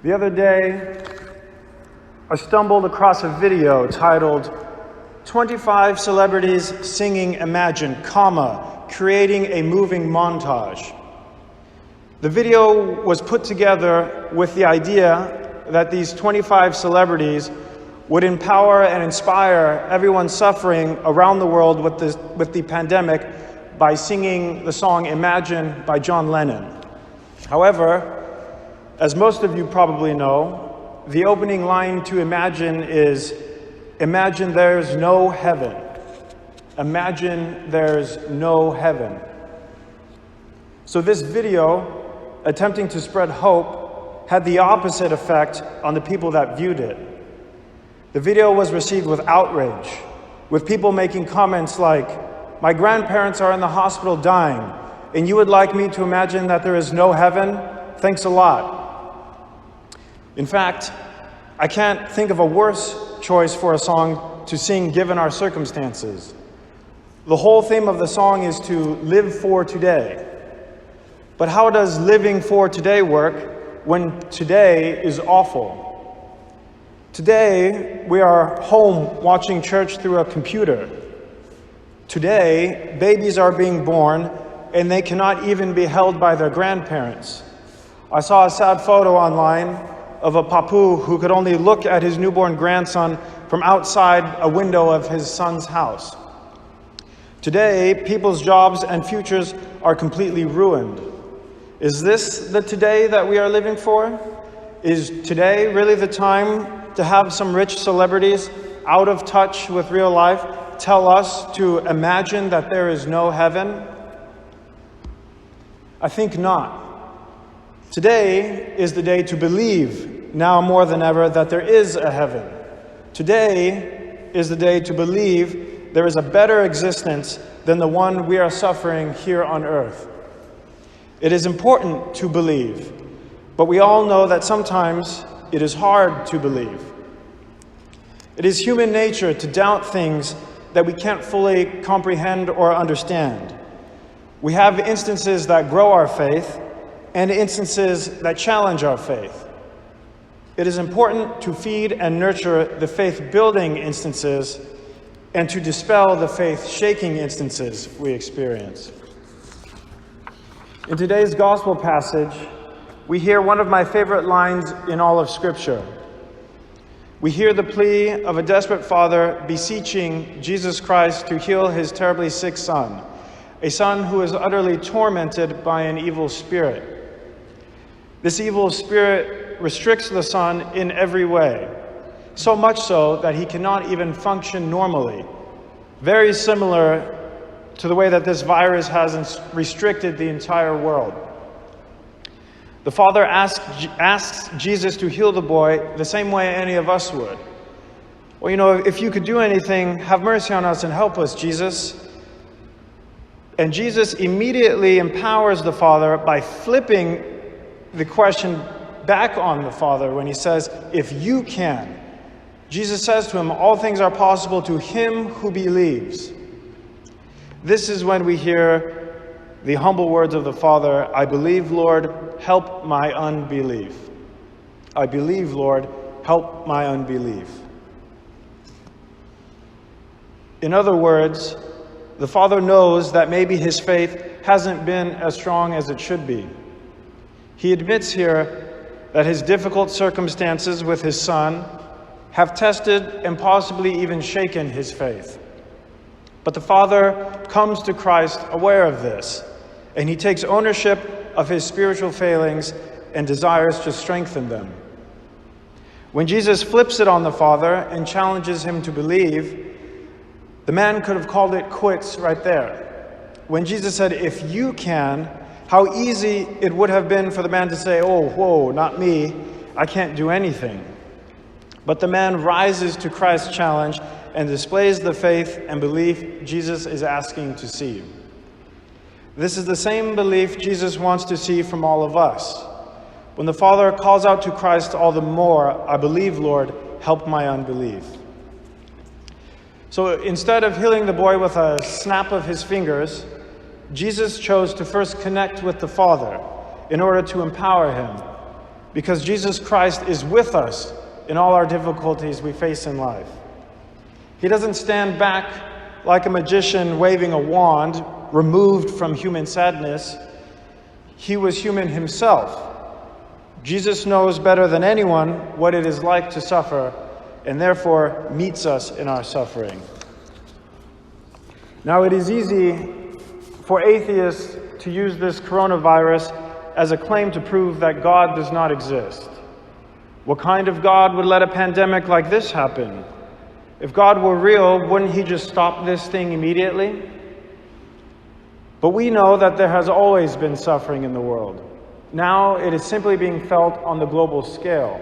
The other day, I stumbled across a video titled 25 Celebrities Singing Imagine, creating a moving montage. The video was put together with the idea that these 25 celebrities would empower and inspire everyone suffering around the world with the pandemic by singing the song Imagine by John Lennon. However, as most of you probably know, the opening line to Imagine is, "Imagine there's no heaven. Imagine there's no heaven." So this video, attempting to spread hope, had the opposite effect on the people that viewed it. The video was received with outrage, with people making comments like, "My grandparents are in the hospital dying, and you would like me to imagine that there is no heaven? Thanks a lot." In fact, I can't think of a worse choice for a song to sing given our circumstances. The whole theme of the song is to live for today. But how does living for today work when today is awful? Today, we are home watching church through a computer. Today, babies are being born and they cannot even be held by their grandparents. I saw a sad photo online of a papu who could only look at his newborn grandson from outside a window of his son's house. Today, people's jobs and futures are completely ruined. Is this the today that we are living for? Is today really the time to have some rich celebrities out of touch with real life tell us to imagine that there is no heaven? I think not. Today is the day to believe, now more than ever, that there is a heaven. Today is the day to believe there is a better existence than the one we are suffering here on earth. It is important to believe, but we all know that sometimes it is hard to believe. It is human nature to doubt things that we can't fully comprehend or understand. We have instances that grow our faith and instances that challenge our faith. It is important to feed and nurture the faith-building instances and to dispel the faith-shaking instances we experience. In today's gospel passage, we hear one of my favorite lines in all of Scripture. We hear the plea of a desperate father beseeching Jesus Christ to heal his terribly sick son, a son who is utterly tormented by an evil spirit. This evil spirit restricts the son in every way, so much so that he cannot even function normally, very similar to the way that this virus has restricted the entire world. The father asks Jesus to heal the boy the same way any of us would. "Well, if you could do anything, have mercy on us and help us, Jesus." And Jesus immediately empowers the father by flipping the question back on the father when he says, "If you can." Jesus says to him, "All things are possible to him who believes." This is when we hear the humble words of the Father, "I believe, Lord, help my unbelief." I believe, Lord, help my unbelief. In other words, the Father knows that maybe his faith hasn't been as strong as it should be. He admits here that his difficult circumstances with his son have tested and possibly even shaken his faith. But the Father comes to Christ aware of this, and he takes ownership of his spiritual failings and desires to strengthen them. When Jesus flips it on the Father and challenges him to believe, the man could have called it quits right there. When Jesus said, "If you can," how easy it would have been for the man to say, "Oh, whoa, not me. I can't do anything." But the man rises to Christ's challenge and displays the faith and belief Jesus is asking to see. This is the same belief Jesus wants to see from all of us. When the Father calls out to Christ all the more, "I believe, Lord, help my unbelief." So instead of healing the boy with a snap of his fingers, Jesus chose to first connect with the Father in order to empower him. because Jesus Christ is with us in all our difficulties we face in life. He doesn't stand back like a magician waving a wand, removed from human sadness. He was human himself. Jesus knows better than anyone what it is like to suffer, and therefore meets us in our suffering. Now, it is easy for atheists to use this coronavirus as a claim to prove that God does not exist. What kind of God would let a pandemic like this happen? If God were real, wouldn't he just stop this thing immediately? But we know that there has always been suffering in the world. Now it is simply being felt on the global scale.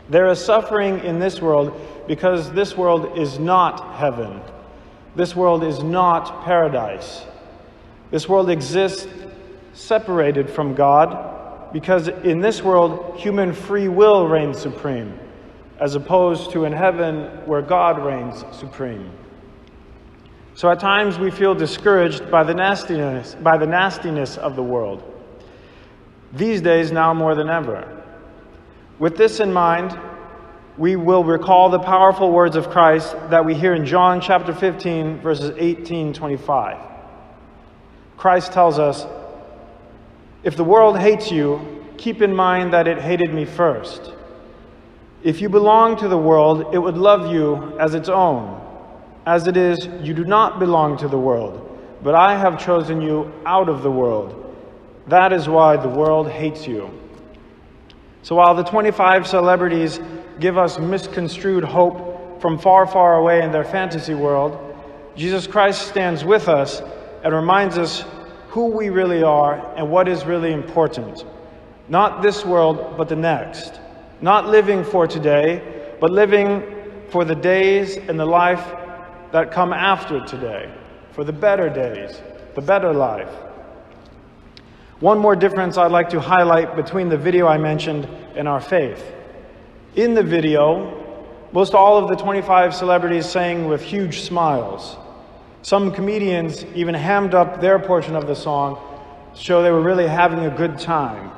There is suffering in this world because this world is not heaven. This world is not paradise. This world exists separated from God because in this world, human free will reigns supreme, as opposed to in heaven where God reigns supreme. So at times we feel discouraged by the nastiness of the world. These days, now more than ever. With this in mind, we will recall the powerful words of Christ that we hear in John chapter 15, verses 18-25. Christ tells us, "If the world hates you, keep in mind that it hated me first. If you belong to the world, it would love you as its own. As it is, you do not belong to the world, but I have chosen you out of the world. That is why the world hates you." So while the 25 celebrities give us misconstrued hope from far, far away in their fantasy world, Jesus Christ stands with us and reminds us who we really are and what is really important. Not this world, but the next. Not living for today, but living for the days and the life that come after today, for the better days, the better life. One more difference I'd like to highlight between the video I mentioned and our faith. In the video, most all of the 25 celebrities sang with huge smiles. Some comedians even hammed up their portion of the song to show they were really having a good time.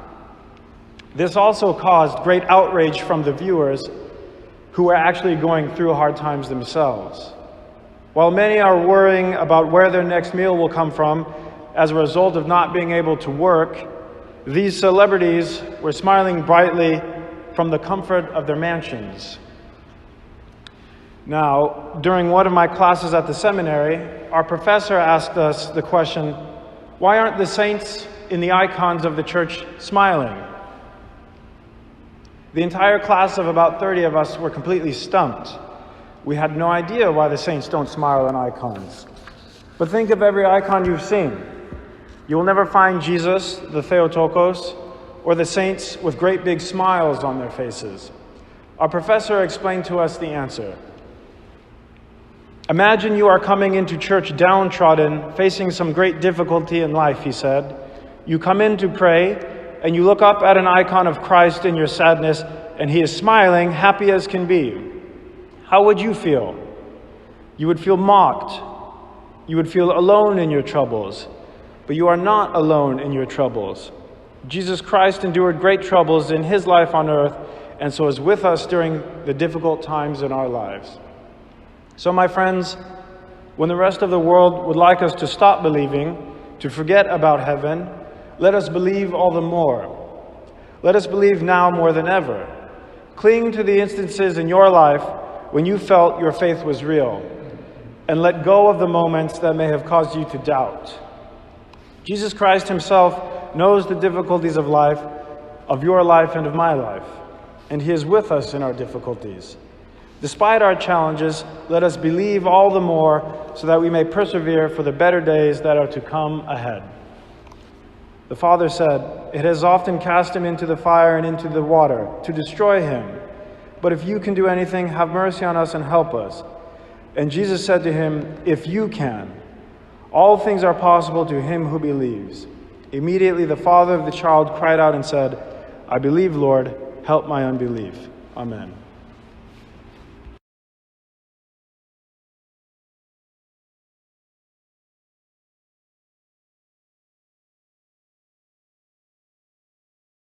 This also caused great outrage from the viewers who were actually going through hard times themselves. While many are worrying about where their next meal will come from as a result of not being able to work, these celebrities were smiling brightly from the comfort of their mansions. Now, during one of my classes at the seminary, our professor asked us the question, why aren't the saints in the icons of the church smiling? The entire class of about 30 of us were completely stumped. We had no idea why the saints don't smile in icons. But think of every icon you've seen. You will never find Jesus, the Theotokos, or the saints with great big smiles on their faces. Our professor explained to us the answer. Imagine you are coming into church downtrodden, facing some great difficulty in life, he said. You come in to pray, and you look up at an icon of Christ in your sadness, and he is smiling, happy as can be. How would you feel? You would feel mocked. You would feel alone in your troubles. But you are not alone in your troubles. Jesus Christ endured great troubles in his life on earth, and so is with us during the difficult times in our lives. So, my friends, when the rest of the world would like us to stop believing, to forget about heaven, let us believe all the more. Let us believe now more than ever. Cling to the instances in your life when you felt your faith was real, and let go of the moments that may have caused you to doubt. Jesus Christ himself knows the difficulties of life, of your life and of my life, and he is with us in our difficulties. Despite our challenges, let us believe all the more so that we may persevere for the better days that are to come ahead. The Father said, "It has often cast him into the fire and into the water to destroy him. But if you can do anything, have mercy on us and help us." And Jesus said to him, "If you can, all things are possible to him who believes." Immediately the father of the child cried out and said, "I believe, Lord, help my unbelief." Amen.